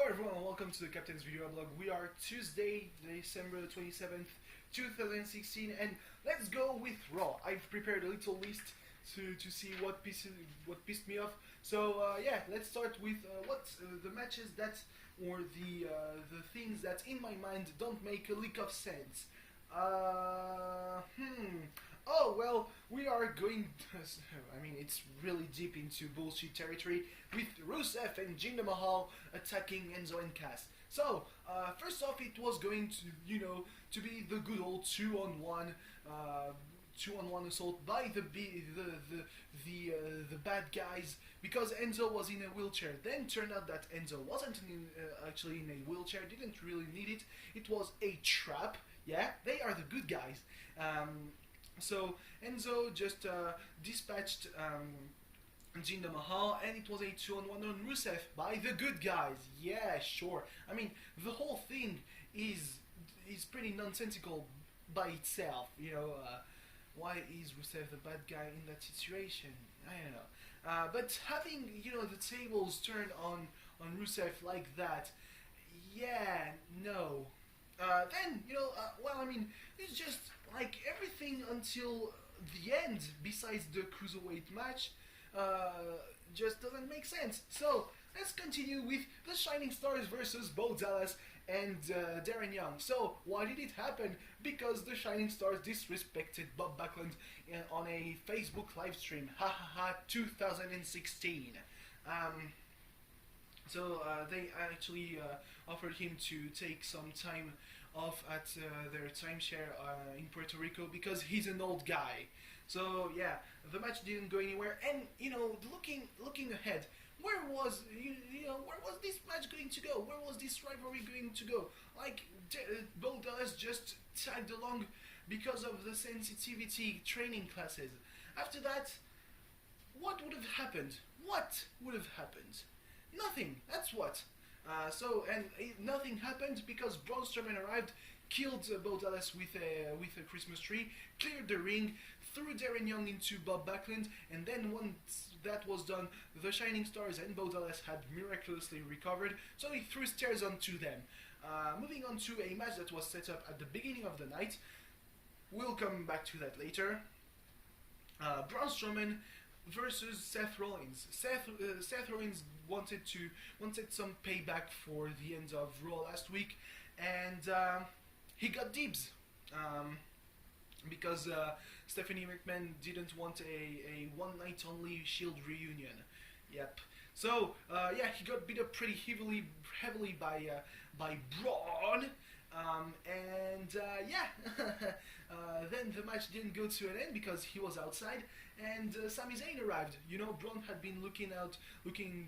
everyone and welcome to the Captain's Video Blog. We are Tuesday, December 27th, 2016 and let's go with Raw. I've prepared a little list to see what pissed me off. So yeah, let's start with the matches that or the things that in my mind don't make a lick of sense. Oh well, we are going. I mean, it's really deep into bullshit territory with Rusev and Jinder Mahal attacking Enzo and Cass. So first off, it was going to be the good old two-on-one assault by the bad guys because Enzo was in a wheelchair. Then turned out that Enzo wasn't actually in a wheelchair. Didn't really need it. It was a trap. Yeah, they are the good guys. So Enzo just dispatched Jinder Mahal, and it was a two-on-one on Rusev by the good guys. Yeah, sure. I mean, the whole thing is pretty nonsensical by itself. Why is Rusev the bad guy in that situation? I don't know. But having the tables turned on Rusev like that, yeah, no. Then well, I mean, it's just like everything until the end, besides the cruiserweight match, just doesn't make sense. So let's continue with the Shining Stars versus Bo Dallas and Darren Young. So why did it happen? Because the Shining Stars disrespected Bob Backlund on a Facebook live stream. Ha ha ha! 2016. So they actually offered him to take some time off at their timeshare in Puerto Rico because he's an old guy. So yeah, the match didn't go anywhere. And looking ahead, where was this match going to go? Where was this rivalry going to go? Like Bo Dallas just tagged along because of the sensitivity training classes. After that, what would have happened? What would have happened? Nothing. That's what. Nothing happened because Braun Strowman arrived, killed Bo Dallas with a Christmas tree, cleared the ring, threw Darren Young into Bob Backlund, and then once that was done, the Shining Stars and Bo Dallas had miraculously recovered, so he threw stairs onto them. Moving on to a match that was set up at the beginning of the night. We'll come back to that later. Braun Strowman versus Seth Rollins. Seth Rollins wanted some payback for the end of Raw last week, and he got dibs because Stephanie McMahon didn't want a one night only Shield reunion. Yep. So yeah, he got beat up pretty heavily by Braun. Yeah, then the match didn't go to an end because he was outside, and Sami Zayn arrived. Braun had been looking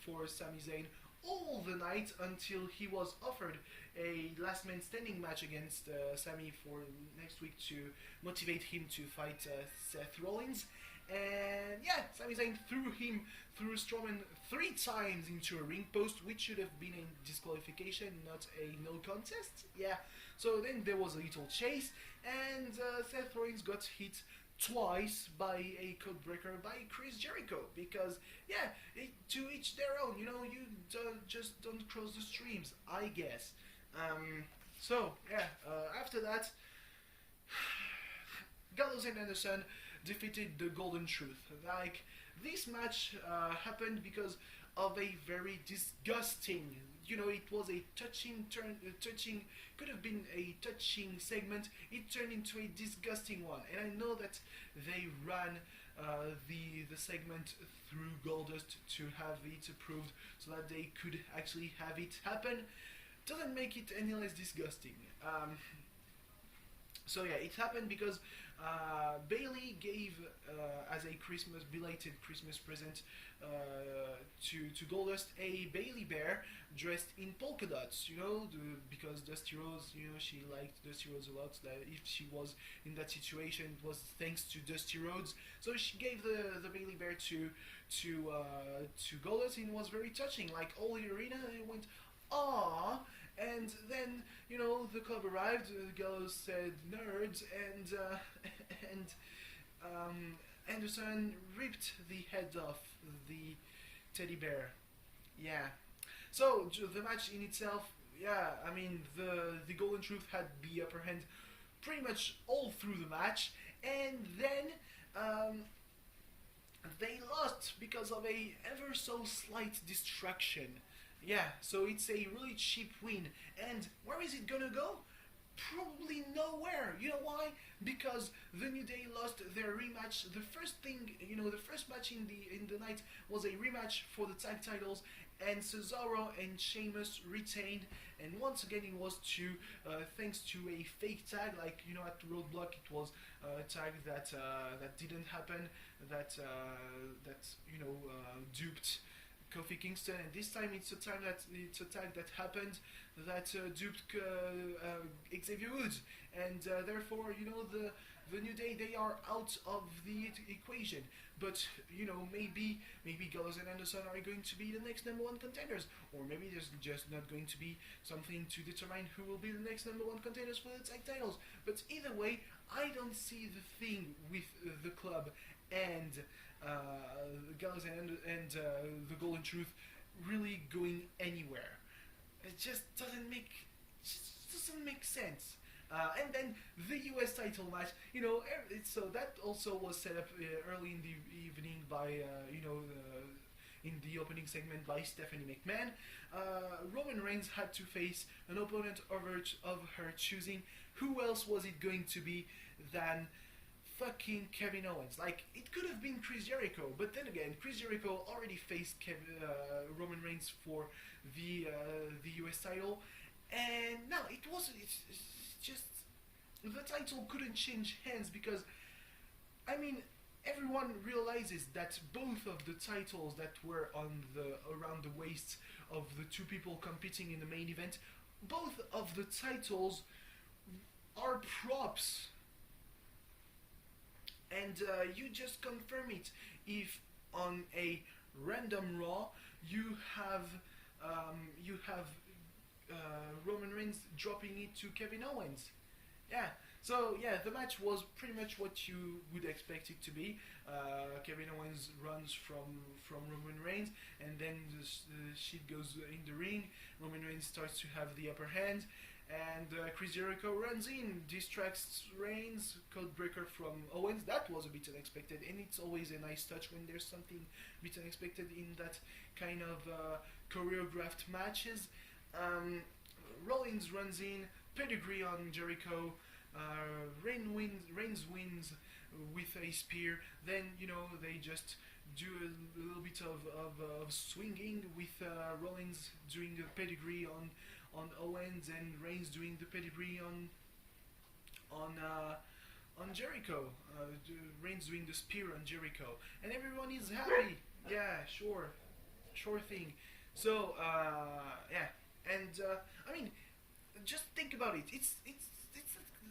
for Sami Zayn all the night until he was offered a last man standing match against Sami for next week to motivate him to fight Seth Rollins. And yeah, Sami Zayn threw Strowman 3 times into a ring post, which should have been a disqualification, not a no contest. Yeah, so then there was a little chase, and Seth Rollins got hit twice by a code breaker by Chris Jericho, because yeah, to each their own. You just don't cross the streams, I guess. So yeah, after that, Gallows and Anderson defeated the Golden Truth. Like, this match happened because of a very disgusting, it was a could have been a touching segment. It turned into a disgusting one, and I know that they ran the segment through Goldust to have it approved so that they could actually have it happen. Doesn't make it any less disgusting. So yeah, it happened because Bayley gave as a belated Christmas present to Goldust a Bayley bear dressed in polka dots. Because Dusty Rhodes, she liked Dusty Rhodes a lot. So that if she was in that situation, it was thanks to Dusty Rhodes. So she gave the Bayley bear to Goldust, and it was very touching. Like, all the arena, it went, "Aww." And then, the club arrived, Gallows said nerds, and Anderson ripped the head off the teddy bear. Yeah. The match in itself, yeah, I mean the Golden Truth had the upper hand pretty much all through the match, and then um, they lost because of a ever so slight distraction. Yeah, so it's a really cheap win. And where is it gonna go? Probably nowhere. You know why? Because the New Day lost their rematch. The first thing, the first match in the night was a rematch for the tag titles, and Cesaro and Sheamus retained. And once again, it was thanks to a fake tag, like at Roadblock, it was a tag that didn't happen, that duped Kofi Kingston, and this time it's a tag that happened that duped Xavier Woods, and therefore the New Day, they are out of the equation. But maybe Gallows and Anderson are going to be the next number one contenders, or maybe there's just not going to be something to determine who will be the next number one contenders for the tag titles. But either way, I don't see the thing with the club and Gallows and the Golden Truth really going anywhere. It just doesn't make sense. And then the US title match, so that also was set up early in the evening by, in the opening segment by Stephanie McMahon. Roman Reigns had to face an opponent of her choosing. Who else was it going to be than fucking Kevin Owens? Like, it could have been Chris Jericho, but then again, Chris Jericho already faced Roman Reigns for the US title, and no, it's just the title couldn't change hands because, I mean, everyone realizes that both of the titles that were around the waists of the two people competing in the main event, both of the titles are props. And you just confirm it if on a random Raw you have Roman Reigns dropping it to Kevin Owens. Yeah. So yeah, the match was pretty much what you would expect it to be. Kevin Owens runs from Roman Reigns, and then the shit goes in the ring. Roman Reigns starts to have the upper hand, and Chris Jericho runs in, distracts Reigns, codebreaker from Owens. That was a bit unexpected, and it's always a nice touch when there's something a bit unexpected in that kind of choreographed matches. Rollins runs in, pedigree on Jericho. Reigns wins with a spear. Then they just do a little bit of swinging with Rollins doing the pedigree on Owens, and Reigns doing the pedigree on Jericho. Reigns doing the spear on Jericho, and everyone is happy. Yeah, sure thing. So yeah, and I mean, just think about it. It's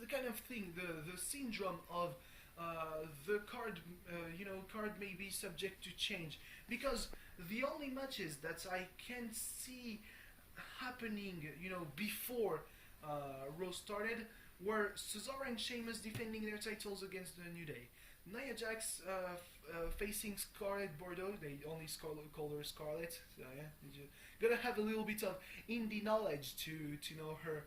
the kind of thing, the syndrome of the card may be subject to change, because the only matches that I can see happening, before Raw started, were Cesaro and Sheamus defending their titles against the New Day, Nia Jax facing Scarlett Bordeaux. They only call her Scarlett, so yeah, you gotta have a little bit of indie knowledge to know her,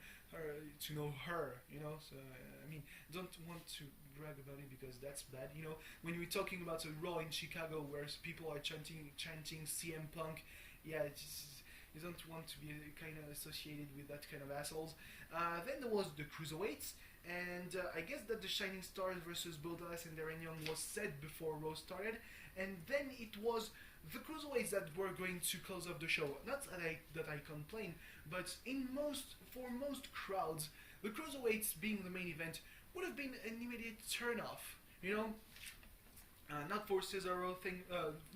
So I mean, don't want to brag about it because that's bad. When we're talking about a Raw in Chicago where people are chanting CM Punk, yeah, you don't want to be kind of associated with that kind of assholes. Then there was the Cruiserweights, and I guess that the Shining Stars versus Bo Dallas and Darren Young was said before Raw started, and then it was the Cruiserweights that were going to close off the show. Not that I complain, but for most crowds, the Cruiserweights being the main event would have been an immediate turn-off. Not for Cesaro,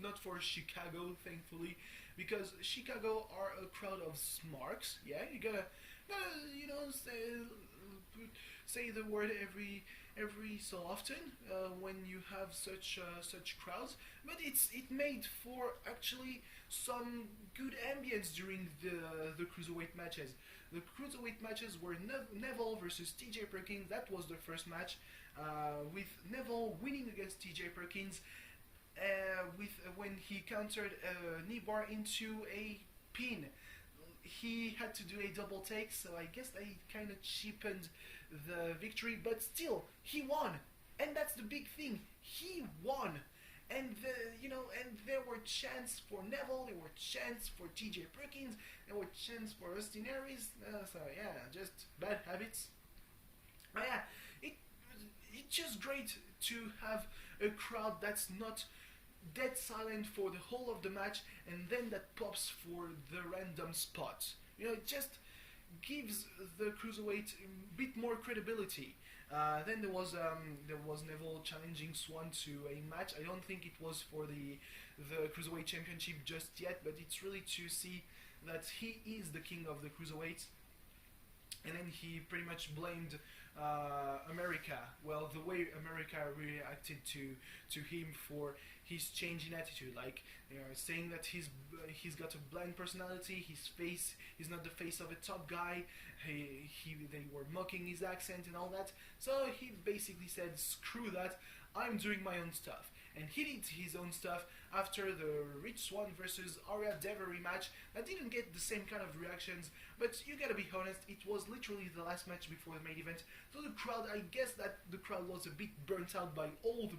not for Chicago, thankfully, because Chicago are a crowd of smarks. Yeah, you gotta say the word every so often when you have such crowds. But it made for actually some good ambience during the cruiserweight matches. The cruiserweight matches were Neville versus TJ Perkins. That was the first match, with Neville winning against TJ Perkins, when he countered a knee bar into a pin. he had to do a double take, so I guess they kind of cheapened the victory. But still, he won, and that's the big thing. He won, and and there were chants for Neville, there were chants for T.J. Perkins, there were chants for Austin Aries. So yeah, just bad habits. But yeah, it it's just great to have a crowd that's not dead silent for the whole of the match, and then that pops for the random spot. It just gives the cruiserweight a bit more credibility. Then there was Neville challenging Swan to a match. I don't think it was for the cruiserweight championship just yet, but it's really to see that he is the king of the cruiserweights. And then he pretty much blamed America. Well, the way America reacted to him for his change in attitude, like saying that he's got a bland personality. He's not the face of a top guy. They were mocking his accent and all that. So he basically said, "Screw that! I'm doing my own stuff." And he did his own stuff after the Rich Swann versus Aria Devery match. That didn't get the same kind of reactions, but you gotta be honest, it was literally the last match before the main event. So the crowd, I guess that the crowd was a bit burnt out by all the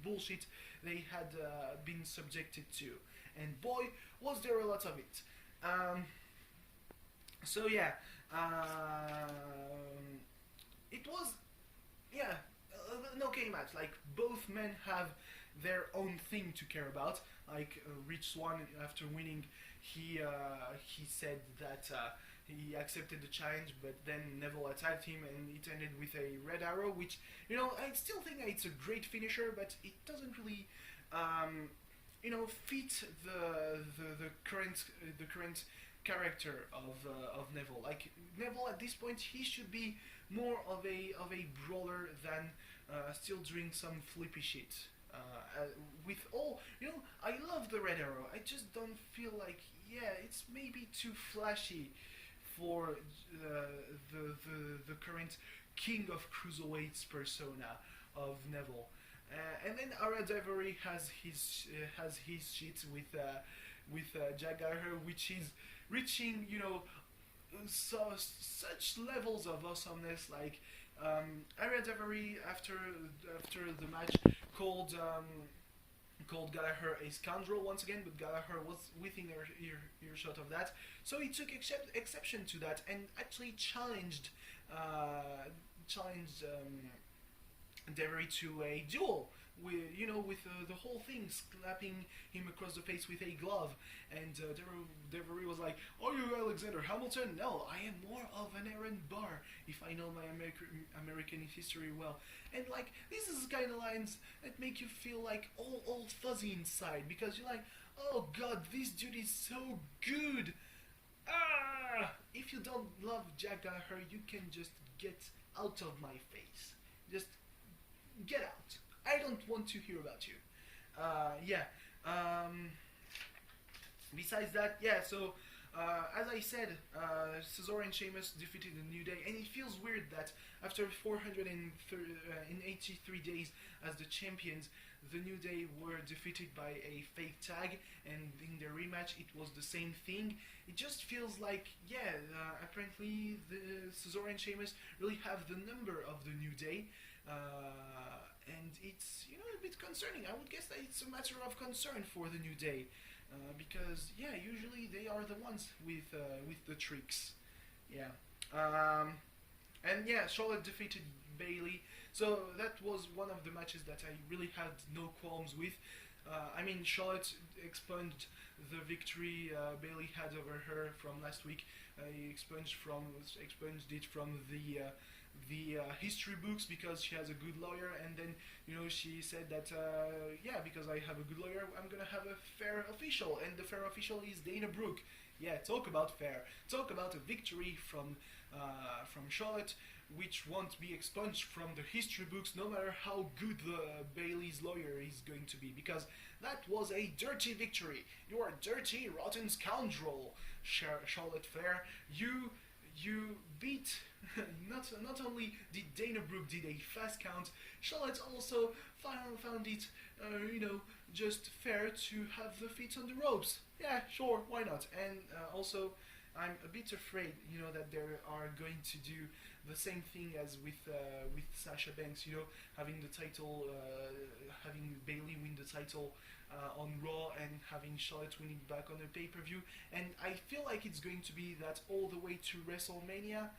bullshit they had been subjected to. And boy, was there a lot of it. So yeah, it was, yeah, an okay match. Like, both men have their own thing to care about. Like Rich Swann, after winning, he said that he accepted the challenge, but then Neville attacked him, and it ended with a red arrow, which I still think it's a great finisher, but it doesn't really fit the current character of Neville. Like, Neville at this point, he should be more of a brawler than still doing some flippy shit. With all, I love the red arrow. I just don't feel like, it's maybe too flashy for the current king of cruiserweights persona of Neville. And then Ara Devery has his shit with Jack Gallagher, which is reaching such levels of awesomeness. Like, Ara Devery after the match called Gallagher a scoundrel once again, but Gallagher was within earshot of that, so he took exception to that and actually challenged Devery to a duel with the whole thing, slapping him across the face with a glove. And Devery was like, "Are you Alexander Hamilton? No, I am more of an Aaron Barr, if I know my American history well." And like, this is the kind of lines that make you feel like all fuzzy inside, because you're like, "Oh God, this dude is so good." If you don't love Jack Gallagher, you can just get out of my face. Just get out. I don't want to hear about you. Besides that, so as I said, Cesaro and Sheamus defeated the New Day, and it feels weird that after 483 days as the champions, the New Day were defeated by a fake tag, and in the rematch it was the same thing. It just feels like, apparently the Cesaro and Sheamus really have the number of the New Day. And it's a bit concerning. I would guess that it's a matter of concern for the New Day, because usually they are the ones with the tricks. Charlotte defeated Bayley, so that was one of the matches that I really had no qualms with. Charlotte expunged the victory Bayley had over her from last week. Expunged it from the history books because she has a good lawyer, and then she said that because I have a good lawyer, I'm gonna have a fair official, and the fair official is Dana Brooke. Talk about fair. Talk about a victory from Charlotte, which won't be expunged from the history books, no matter how good Bayley's lawyer is going to be, because that was a dirty victory. You are a dirty, rotten scoundrel, Charlotte Flair. You beat. Not only did Dana Brooke did a fast count, Charlotte also found it, just fair to have the feet on the ropes. Yeah, sure, why not? And also, I'm a bit afraid, that they are going to do the same thing as with Sasha Banks, having the title, having Bailey win the title on Raw and having Charlotte winning back on a pay-per-view. And I feel like it's going to be that all the way to WrestleMania,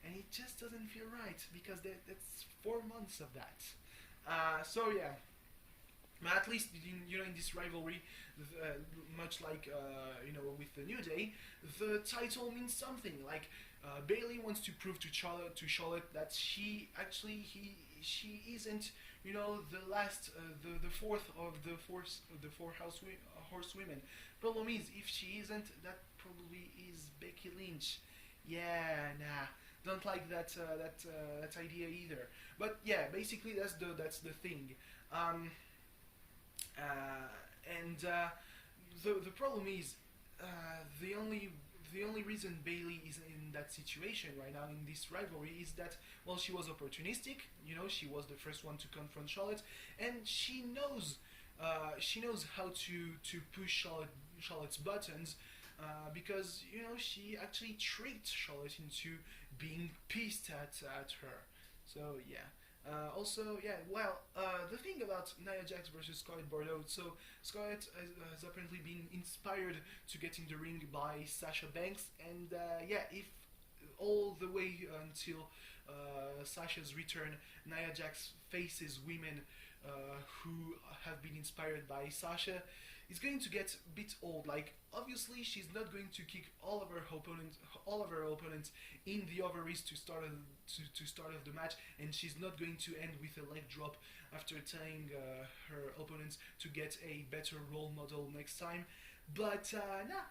and it just doesn't feel right because that's 4 months of that. So yeah, at least in this rivalry, much like with the New Day, the title means something. Like Bailey wants to prove to Charlotte that she isn't the last the fourth of the four horsewomen. Problem is, if she isn't, that probably is Becky Lynch. Yeah, nah. Don't like that idea either. But yeah, basically that's the thing. And the problem is the only reason Bailey is in that situation right now in this rivalry is that, well, she was opportunistic. She was the first one to confront Charlotte, and she knows how to push Charlotte's buttons. Because she actually tricked Charlotte into being pissed at her. So yeah. Also, yeah. Well, the thing about Nia Jax versus Scarlett Bordeaux. So Scarlett has apparently been inspired to get in the ring by Sasha Banks, and yeah, if all the way until Sasha's return, Nia Jax faces women who have been inspired by Sasha, it's going to get a bit old. Like, obviously, she's not going to kick all of her opponents in the ovaries to start of the match, and she's not going to end with a leg drop after telling her opponents to get a better role model next time. But nah,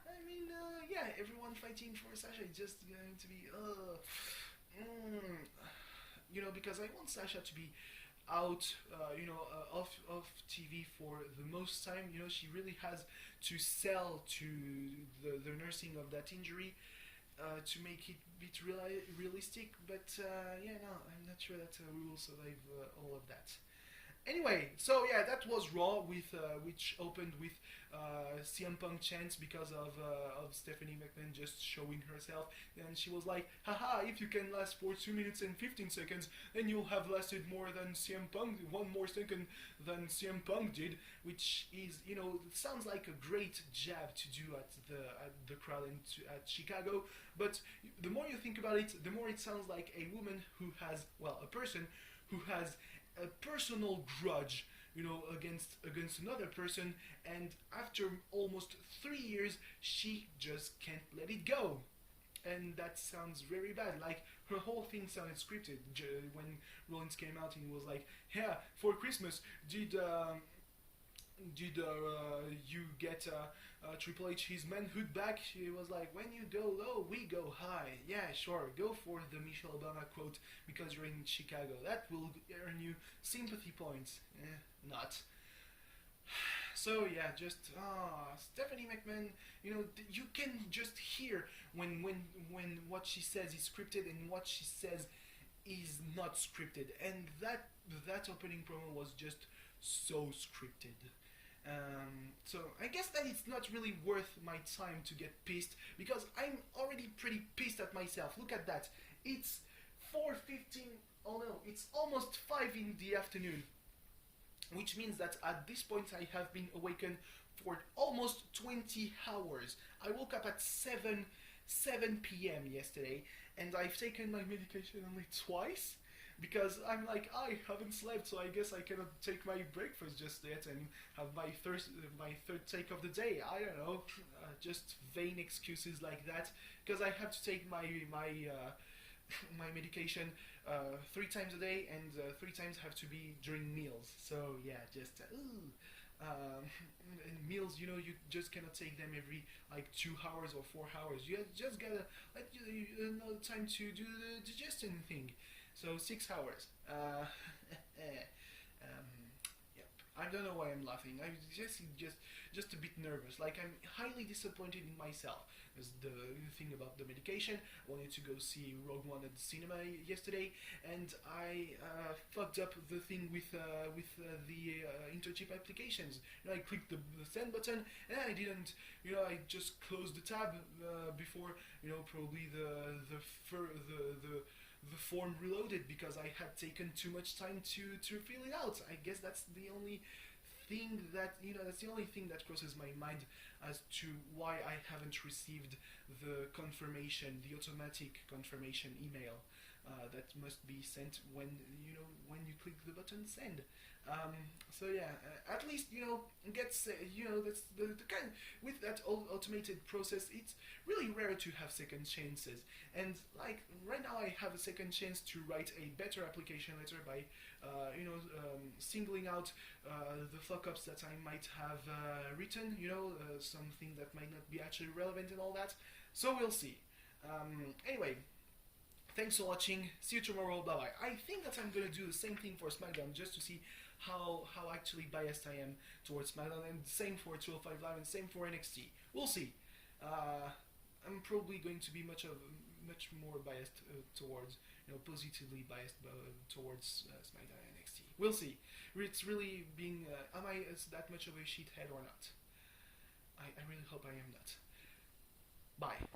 I mean, yeah, everyone fighting for Sasha is just going to be because I want Sasha to be out, off TV for the most time. She really has to sell to the nursing of that injury to make it a bit realistic. But yeah, no, I'm not sure that we will survive all of that. Anyway, so yeah, that was Raw with which opened with CM Punk chants because of Stephanie McMahon just showing herself, and she was like, "Haha! If you can last for 2 minutes and 15 seconds, then you'll have lasted more than CM Punk, one more second than CM Punk did," which is, it sounds like a great jab to do at the crowd and at Chicago. But the more you think about it, the more it sounds like a woman who has, well, a person who has a personal grudge, against another person, and after almost 3 years, she just can't let it go, and that sounds very bad. Like, her whole thing sounded scripted. When Rollins came out and he was like, "Yeah, for Christmas, did you get Triple H his manhood back?" She was like, "When you go low, we go high." Yeah, sure, go for the Michelle Obama quote because you're in Chicago. That will earn you sympathy points. Not. So yeah, just Stephanie McMahon. You can just hear when what she says is scripted and what she says is not scripted, and that opening promo was just so scripted. So I guess that it's not really worth my time to get pissed, because I'm already pretty pissed at myself. Look at that. It's 4:15. Oh no, it's almost 5 in the afternoon, which means that at this point I have been awakened for almost 20 hours. I woke up at 7 p.m. yesterday, and I've taken my medication only twice, because I'm like, I haven't slept, so I guess I cannot take my breakfast just yet and have my third take of the day. I don't know, just vain excuses like that, because I have to take my medication 3 times a day, and 3 times have to be during meals. So yeah, just and meals, you just cannot take them every 2 hours or 4 hours. You just gotta time to do the digestion thing. So 6 hours. Yep. I don't know why I'm laughing. I'm just a bit nervous. Like, I'm highly disappointed in myself. Because the thing about the medication, I wanted to go see Rogue One at the cinema yesterday, and I fucked up the thing with the internship applications. I clicked the send button, and I didn't. I just closed the tab before. Probably the form reloaded because I had taken too much time to fill it out. I guess that's the only thing that crosses my mind as to why I haven't received the confirmation, the automatic confirmation email that must be sent when you click the button send. So yeah, at least gets that's the kind with that automated process. It's really rare to have second chances, and like right now I have a second chance to write a better application letter by singling out the fuck ups that I might have written, something that might not be actually relevant and all that. So we'll see. Anyway, thanks for watching. See you tomorrow. Bye bye. I think that I'm gonna do the same thing for SmackDown just to see how actually biased I am towards SmackDown, and same for 205 Live and same for NXT. We'll see. I'm probably going to be much more biased towards, positively biased towards SmackDown and NXT. We'll see. It's really being, am I that much of a shithead or not? I really hope I am not. Bye.